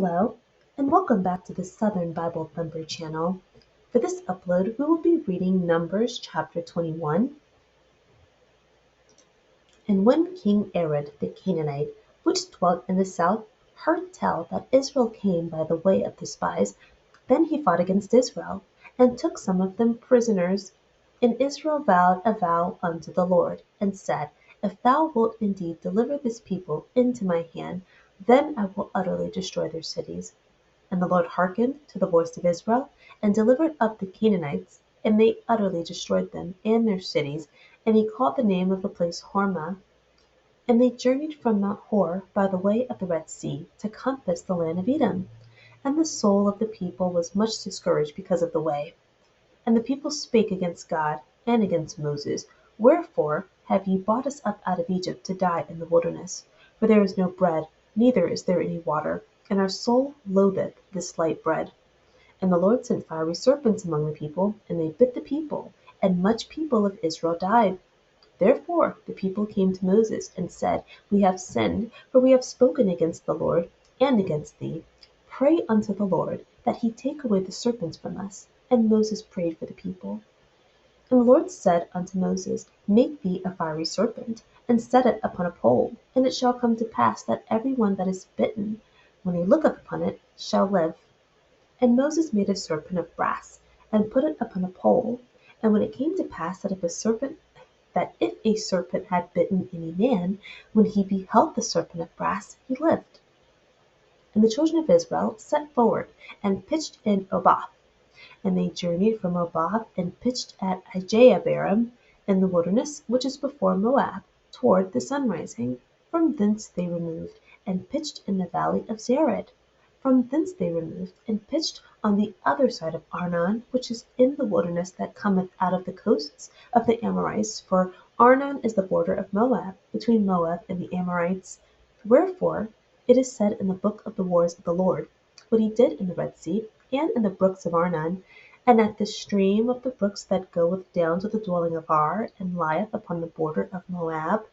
Hello, and welcome back to the Southern Bible Thumper channel. For this upload, we will be reading Numbers chapter 21. And when King Arad the Canaanite, which dwelt in the south, heard tell that Israel came by the way of the spies, then he fought against Israel, and took some of them prisoners. And Israel vowed a vow unto the Lord, and said, If thou wilt indeed deliver this people into my hand, then I will utterly destroy their cities. And the Lord hearkened to the voice of Israel, and delivered up the Canaanites, and they utterly destroyed them and their cities, and he called the name of the place Hormah. And they journeyed from Mount Hor by the way of the Red Sea to compass the land of Edom. And the soul of the people was much discouraged because of the way. And the people spake against God and against Moses, Wherefore have ye brought us up out of Egypt to die in the wilderness? For there is no bread, neither is there any water, and our soul loatheth this light bread. And the Lord sent fiery serpents among the people, and they bit the people, and much people of Israel died. Therefore the people came to Moses, and said, We have sinned, for we have spoken against the Lord, and against thee. Pray unto the Lord, that he take away the serpents from us. And Moses prayed for the people. And the Lord said unto Moses, Make thee a fiery serpent, and set it upon a pole, and it shall come to pass that every one that is bitten, when he looketh upon it, shall live. And Moses made a serpent of brass, and put it upon a pole. And when it came to pass that if a serpent had bitten any man, when he beheld the serpent of brass, he lived. And the children of Israel set forward, and pitched in Oboth. And they journeyed from Oboth, and pitched at Ijeabarim, in the wilderness which is before Moab, toward the sunrising. From thence they removed, and pitched in the valley of Zered. From thence they removed, and pitched on the other side of Arnon, which is in the wilderness that cometh out of the coasts of the Amorites, for Arnon is the border of Moab, between Moab and the Amorites. Wherefore it is said in the book of the wars of the Lord, what he did in the Red Sea, and in the brooks of Arnon, and at the stream of the brooks that goeth down to the dwelling of Ar, and lieth upon the border of Moab.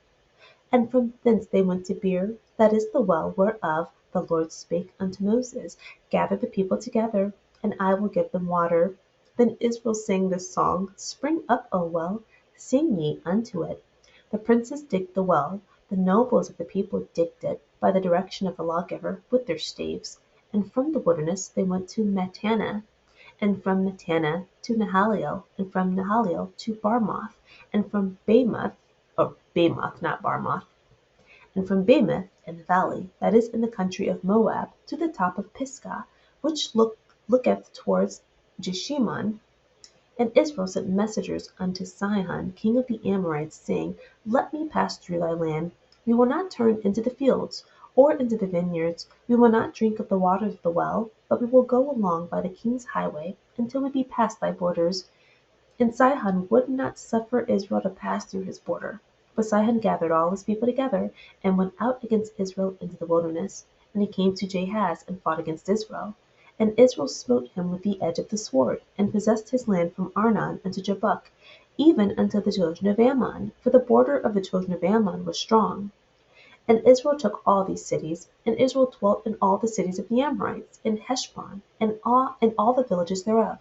And from thence they went to Beer, that is the well whereof the Lord spake unto Moses, Gather the people together, and I will give them water. Then Israel sang this song, Spring up, O well, sing ye unto it. The princes digged the well, the nobles of the people digged it, by the direction of the lawgiver, with their staves. And from the wilderness they went to Mattanah, and from Mattanah to Nahaliel, and from Nahaliel to Barmoth, and from Bamoth, not Barmoth, and from Bamoth in the valley, that is in the country of Moab, to the top of Pisgah, which looketh towards Jeshimon. And Israel sent messengers unto Sihon king of the Amorites, saying, Let me pass through thy land. We will not turn into the fields, or into the vineyards. We will not drink of the waters of the well, but we will go along by the king's highway, until we be past thy borders. And Sihon would not suffer Israel to pass through his border. But Sihon gathered all his people together, and went out against Israel into the wilderness. And he came to Jahaz, and fought against Israel. And Israel smote him with the edge of the sword, and possessed his land from Arnon unto Jabbok, even unto the children of Ammon, for the border of the children of Ammon was strong. And Israel took all these cities, and Israel dwelt in all the cities of the Amorites, in Heshbon, and all the villages thereof.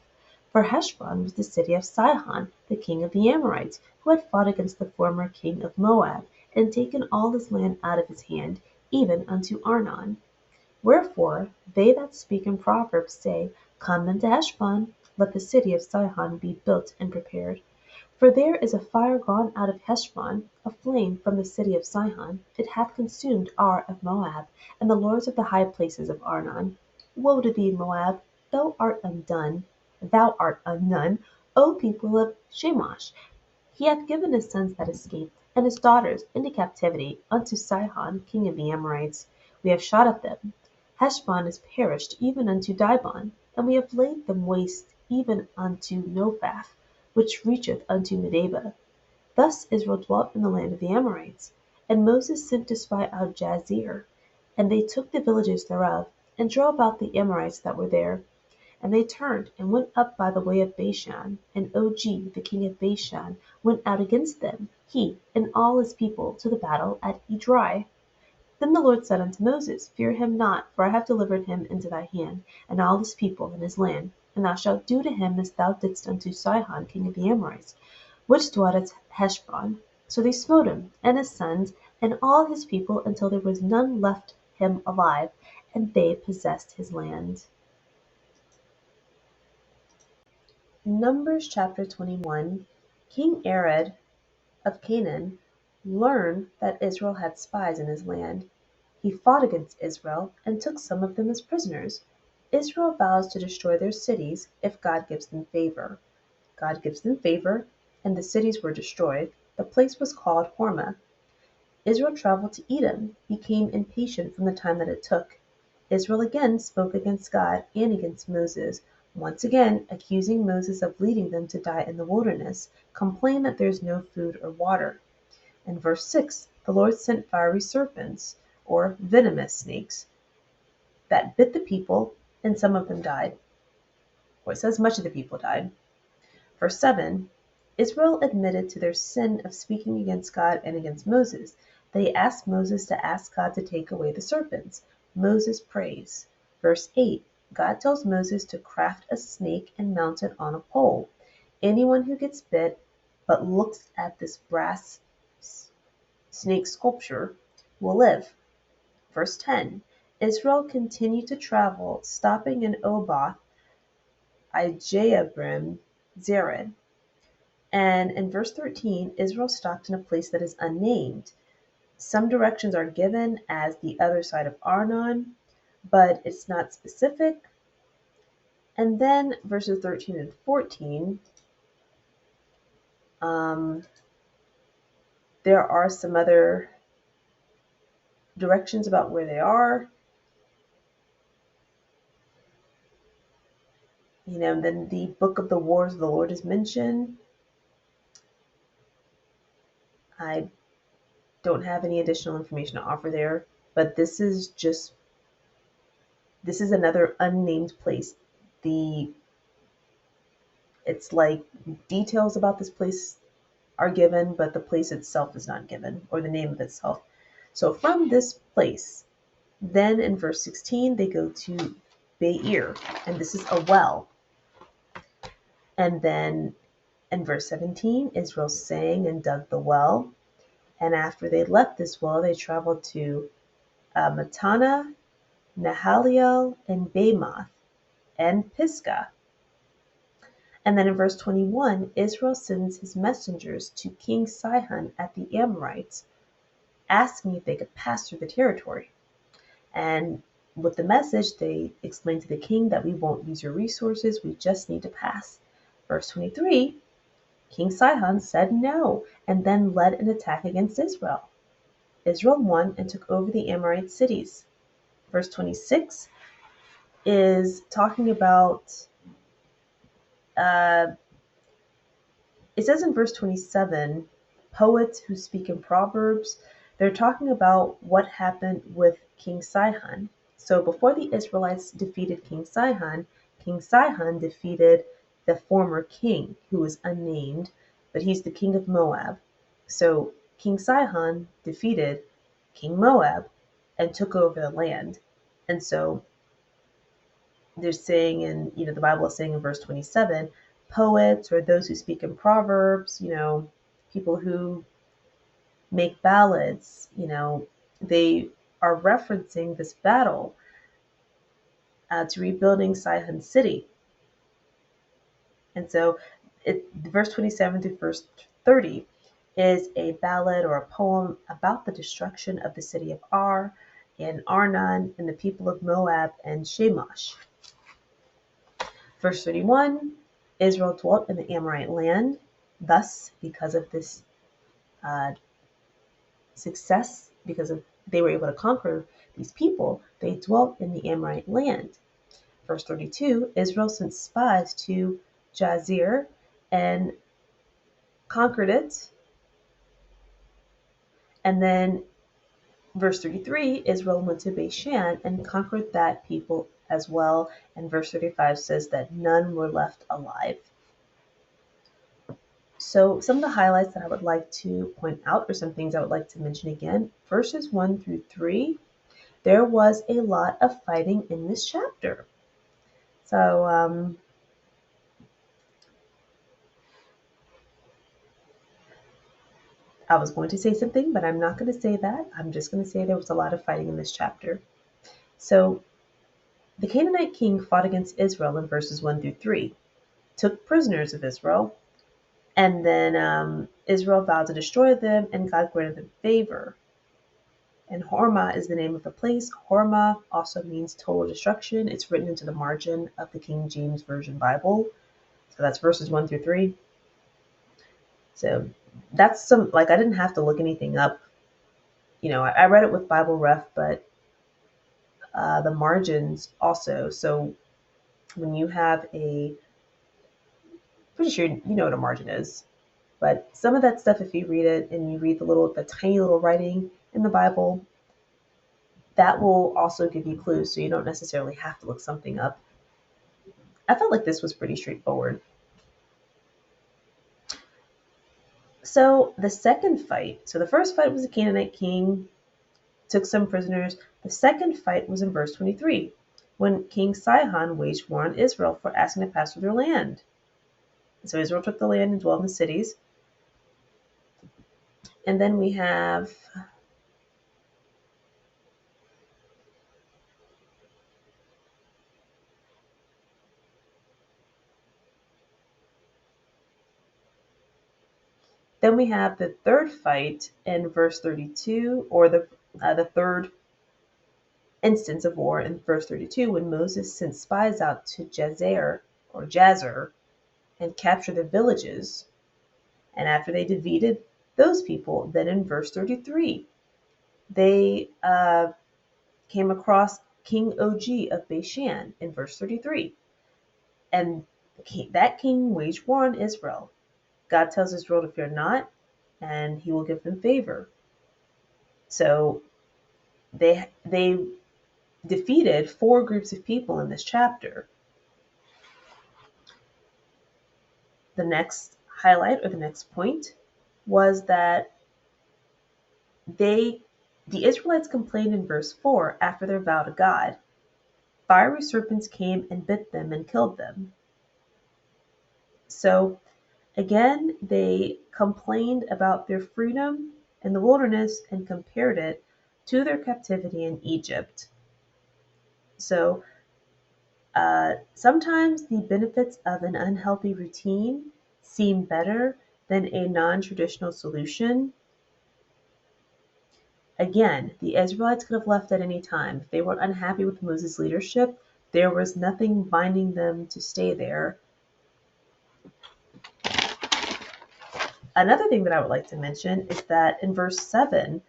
For Heshbon was the city of Sihon, the king of the Amorites, who had fought against the former king of Moab, and taken all his land out of his hand, even unto Arnon. Wherefore they that speak in Proverbs say, Come unto Heshbon, let the city of Sihon be built and prepared. For there is a fire gone out of Heshbon, a flame from the city of Sihon. It hath consumed Ar of Moab, and the lords of the high places of Arnon. Woe to thee, Moab! Thou art undone. Thou art undone, O people of Shemosh! He hath given his sons that escaped, and his daughters into captivity unto Sihon king of the Amorites. We have shot at them. Heshbon is perished even unto Dibon, and we have laid them waste even unto Nophath, which reacheth unto Medeba. Thus Israel dwelt in the land of the Amorites. And Moses sent to spy out Jazer, and they took the villages thereof, and drove out the Amorites that were there. And they turned, and went up by the way of Bashan, and Og the king of Bashan went out against them, he and all his people, to the battle at Edrei. Then the Lord said unto Moses, Fear him not, for I have delivered him into thy hand, and all his people and his land. And thou shalt do to him as thou didst unto Sihon king of the Amorites, which dwelt at Heshbon. So they smote him, and his sons, and all his people, until there was none left him alive, and they possessed his land. Numbers chapter 21. King Arad of Canaan learned that Israel had spies in his land. He fought against Israel and took some of them as prisoners. Israel vows to destroy their cities if God gives them favor. God gives them favor, and the cities were destroyed. The place was called Hormah. Israel traveled to Edom, became impatient from the time that it took. Israel again spoke against God and against Moses, once again accusing Moses of leading them to die in the wilderness, complained that there is no food or water. In verse 6, the Lord sent fiery serpents, or venomous snakes, that bit the people, and some of them died. Or it says much of the people died. Verse 7, Israel admitted to their sin of speaking against God and against Moses. They asked Moses to ask God to take away the serpents. Moses prays. Verse 8, God tells Moses to craft a snake and mount it on a pole. Anyone who gets bit but looks at this brass snake sculpture will live. Verse 10, Israel continued to travel, stopping in Oboth, Ijeabrim, Zered. And in verse 13, Israel stopped in a place that is unnamed. Some directions are given as the other side of Arnon, but it's not specific. And then verses 13 and 14, there are some other directions about where they are. Then the book of the wars of the Lord is mentioned. I don't have any additional information to offer there, but this is another unnamed place. It's like details about this place are given, but the place itself is not given, or the name of itself. So from this place, then in verse 16, they go to Beir, and this is a well. And then in verse 17, Israel sang and dug the well. And after they left this well, they traveled to Matana, Nahaliel, and Bamoth, and Pisgah. And then in verse 21, Israel sends his messengers to King Sihon at the Amorites, asking if they could pass through the territory. And with the message, they explain to the king that we won't use your resources, we just need to pass. Verse 23, King Sihon said no, and then led an attack against Israel. Israel won and took over the Amorite cities. Verse 26 is talking about, it says in verse 27, poets who speak in proverbs, they're talking about what happened with King Sihon. So before the Israelites defeated King Sihon defeated the former king, who was unnamed, but he's the king of Moab. So King Sihon defeated King Moab and took over the land. And so they're saying the Bible is saying in verse 27, poets or those who speak in proverbs, people who make ballads, they are referencing this battle to rebuilding Sihon's city. And so verse 27 through verse 30 is a ballad or a poem about the destruction of the city of Ar and Arnon and the people of Moab and Shamash. Verse 31, Israel dwelt in the Amorite land. Thus, because of this success, they were able to conquer these people, they dwelt in the Amorite land. Verse 32, Israel sent spies to Jazer and conquered it. And then verse 33, Israel went to Bashan and conquered that people as well. And verse 35 says that none were left alive. So some of the highlights that I would like to point out, or some things I would like to mention again, verses 1 through 3, there was a lot of fighting in this chapter. So I was going to say something, but I'm not going to say that. I'm just going to say there was a lot of fighting in this chapter. So the Canaanite king fought against Israel in verses 1 through 3, took prisoners of Israel, and then Israel vowed to destroy them, and God granted them favor. And Hormah is the name of the place. Hormah also means total destruction. It's written into the margin of the King James Version Bible. So that's verses 1 through 3. So that's some, like, I didn't have to look anything up. I read it with Bible Ref, but the margins also. So when you have pretty sure you know what a margin is. But some of that stuff, if you read it and you read the tiny little writing in the Bible, that will also give you clues. So you don't necessarily have to look something up. I felt like this was pretty straightforward. So the second fight, so the first fight was a Canaanite king, took some prisoners. The second fight was in verse 23, when King Sihon waged war on Israel for asking to pass through their land. So Israel took the land and dwelled in the cities. And then we have the third fight in verse 32, or the third instance of war in verse 32, when Moses sent spies out to Jazer and captured the villages. And after they defeated those people, then in verse 33, they came across King Og of Bashan in verse 33. And that king waged war on Israel. God tells Israel to fear not, and he will give them favor. So they defeated 4 groups of people in this chapter. The next highlight, or the next point, was that the Israelites complained in verse 4 after their vow to God. Fiery serpents came and bit them and killed them. So again, they complained about their freedom in the wilderness and compared it to their captivity in Egypt. So sometimes the benefits of an unhealthy routine seem better than a non-traditional solution. Again, the Israelites could have left at any time. If they were unhappy with Moses' leadership, there was nothing binding them to stay there. Another thing that I would like to mention is that in verse 7,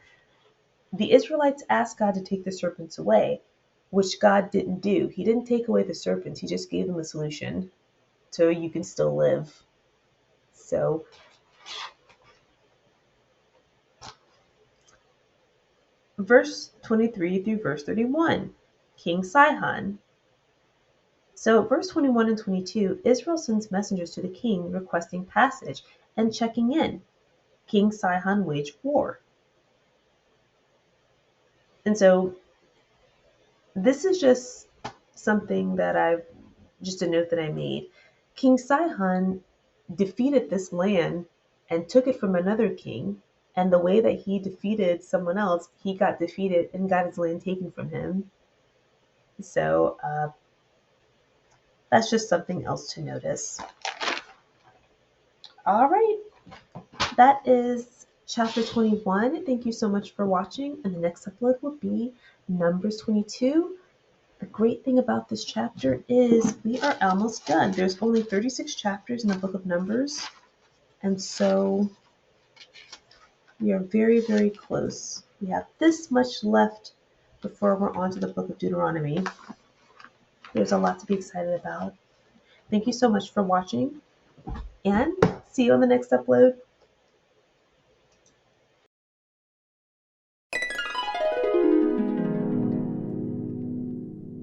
the Israelites asked God to take the serpents away, which God didn't do. He didn't take away the serpents. He just gave them a solution so you can still live. So verse 23 through verse 31, King Sihon. So verse 21 and 22, Israel sends messengers to the king requesting passage and checking in. King Sihon waged war. And so this is just something that just a note that I made. King Sihon defeated this land and took it from another king. And the way that he defeated someone else, he got defeated and got his land taken from him. So that's just something else to notice. All right, that is chapter 21. Thank you so much for watching. And the next upload will be Numbers 22. The great thing about this chapter is we are almost done. There's only 36 chapters in the book of Numbers. And so we are very, very close. We have this much left before we're on to the book of Deuteronomy. There's a lot to be excited about. Thank you so much for watching, and see you on the next upload.